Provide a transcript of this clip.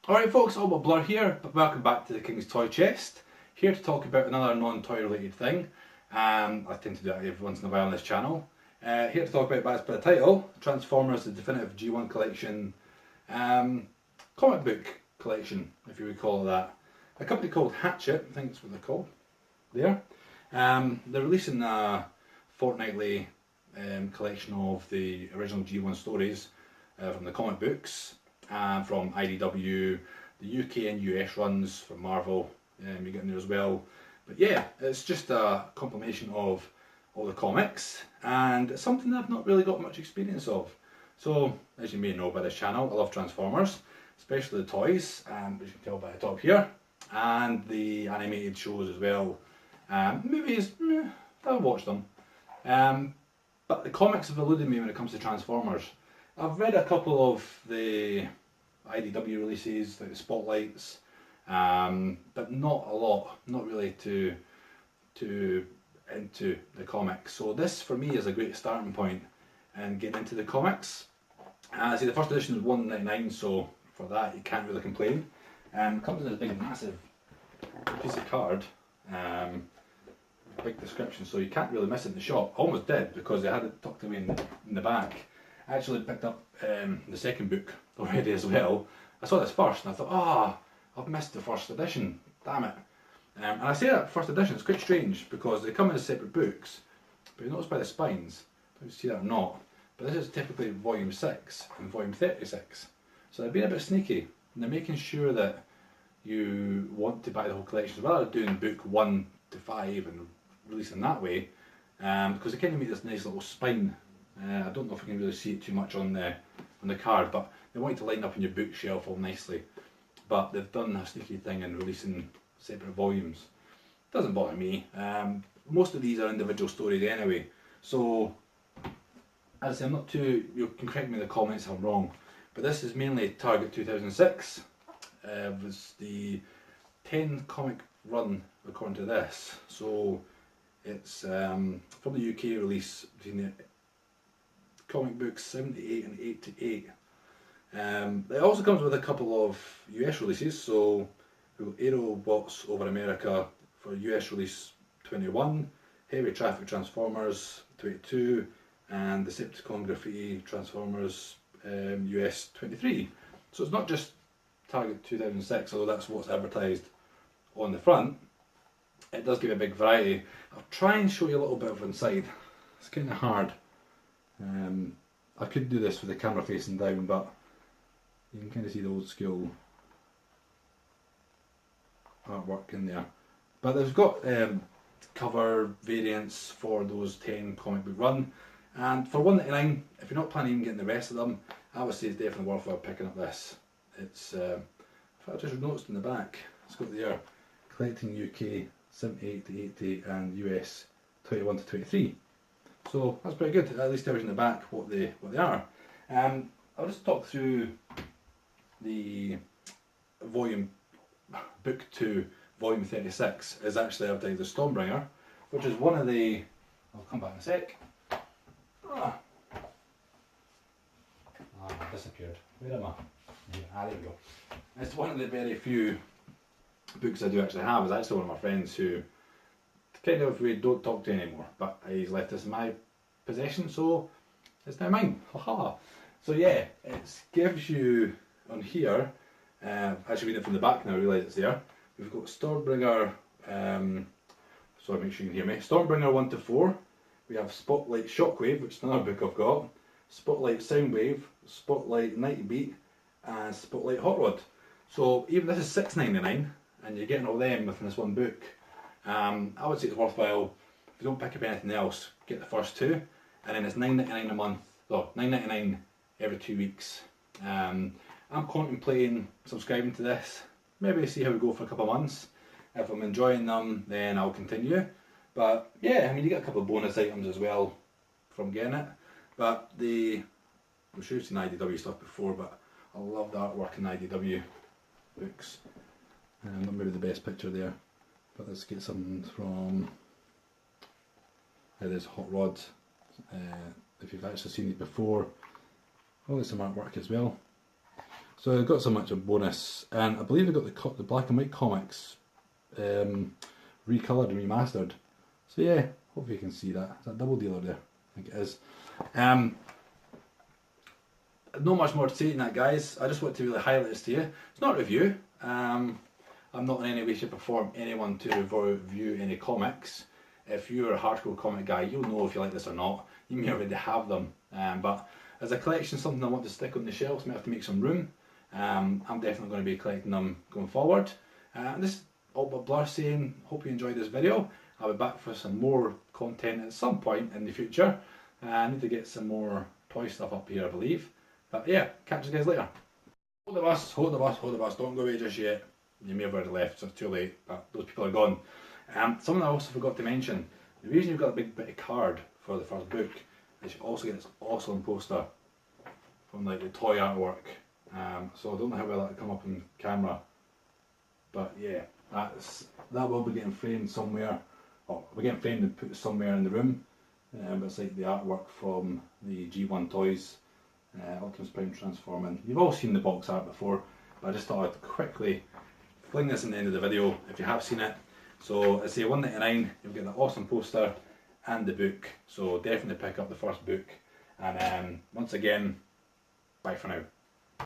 Alright folks, all but Blur here, but welcome back to the King's Toy Chest. Here to talk about another non-toy related thing. I tend to do that every once in a while on this channel. Here to talk about, by the title, Transformers The Definitive G1 Collection comic book collection, if you would call it that. A company called Hachette, I think that's what they're called, there. They're releasing a fortnightly collection of the original G1 stories from the comic books. From IDW, the UK and US runs from Marvel, you get in there as well. But yeah, it's just a compilation of all the comics, and it's something that I've not really got much experience of. So, as you may know by this channel, I love Transformers, especially the toys, which you can tell by the top here, and the animated shows as well. Movies, I'll watch them. But the comics have eluded me when it comes to Transformers. I've read a couple of the IDW releases, like the Spotlights, but not a lot, not really into the comics. So this for me is a great starting point and getting into the comics. See, the first edition is £1.99, so for that you can't really complain. It comes in a big massive piece of card, big description, so you can't really miss it in the shop. I almost did because they had it tucked away in the back. I actually picked up the second book already as well. I saw this first and I thought, I've missed the first edition, damn it. And I say that first edition, it's quite strange because they come in as separate books, but you notice by the spines, I don't know if you see that or not, but this is typically volume 6 and volume 36. So they're being a bit sneaky and they're making sure that you want to buy the whole collection rather than doing book 1 to 5 and releasing that way, because they kind of make this nice little spine. I don't know if you can really see it too much on the card, but they want you to line up on your bookshelf all nicely. But they've done a sneaky thing in releasing separate volumes. Doesn't bother me. Most of these are individual stories anyway. So, as I say, I'm not too. You can correct me in the comments if I'm wrong, but this is mainly Target 2006. It was the 10 comic run according to this. So it's from the UK release between the comic books 78 and 88. It also comes with a couple of US releases, so we've got Aerobots Over America for US release 21, Heavy Traffic Transformers 22, and Decepticon Graffiti Transformers US 23. So it's not just Target 2006, although that's what's advertised on the front. It does give a big variety. I'll try and show you a little bit of inside. It's kind of hard. I could do this with the camera facing down, but you can kind of see the old school artwork in there. But they've got cover variants for those 10 comic book run, and for £1.99, if you're not planning on getting the rest of them, I would say it's definitely worthwhile picking up this. It's, I just noticed in the back, it's got there, collecting UK 78 to 80 and US 21 to 23. So that's pretty good. At least tells you in the back what they are. I'll just talk through the volume book 2, volume 36 is actually advertised as Stormbringer, which is one of the. I'll come back in a sec. Disappeared. Where am I? There we go. It's one of the very few books I do actually have. It's actually one of my friends who kind of we don't talk to anymore, but he's left this in my possession, so it's now mine. Haha. So yeah, it gives you on here. Actually, reading it from the back now, I realise it's there. We've got Stormbringer. Sorry, make sure you can hear me. Stormbringer 1 to 4. We have Spotlight Shockwave, which is another book I've got. Spotlight Soundwave, Spotlight Nighty Beat, and Spotlight Hot Rod. So even this is £6.99, and you're getting all them within this one book. I would say it's worthwhile. If you don't pick up anything else, get the first two, and then it's £9.99 a month, or £9.99 every 2 weeks. I'm contemplating subscribing to this, maybe see how we go for a couple of months. If I'm enjoying them, then I'll continue. But yeah, I mean, you get a couple of bonus items as well from getting it. But I'm sure you've seen IDW stuff before, but I love the artwork in IDW books. Not maybe the best picture there. But let's get something from. There's Hot Rod. If you've actually seen it before, oh, there's some artwork as well. So I got so much of bonus, and I believe I got the black and white comics recoloured and remastered. So yeah, hopefully you can see that. Is that double dealer there? I think it is. Not much more to say than that, guys. I just want to really highlight this to you. It's not a review. I'm not in any way, shape or form anyone to review any comics. If you're a hardcore comic guy, you'll know if you like this or not. You may already have them, but as a collection, something I want to stick on the shelves, may have to make some room. I'm definitely going to be collecting them going forward. This is all but Blur saying, hope you enjoyed this video. I'll be back for some more content at some point in the future. I need to get some more toy stuff up here, I believe. But yeah, catch you guys later. Hold the bus, hold the bus, hold the bus, don't go away just yet. You may have already left, so it's too late, but those people are gone. Something I also forgot to mention, the reason you've got a big bit of card for the first book is you also get this awesome poster from like the toy artwork. So I don't know how well that'll come up on camera, but yeah, that will be getting framed somewhere, or we're getting framed and put somewhere in the room. But it's like the artwork from the G1 Toys Optimus Prime transforming. You've all seen the box art before, but I just thought I'd quickly fling this in the end of the video if you have seen it. So I say $1.99, you'll get the awesome poster and the book, so definitely pick up the first book. And once again, bye for now.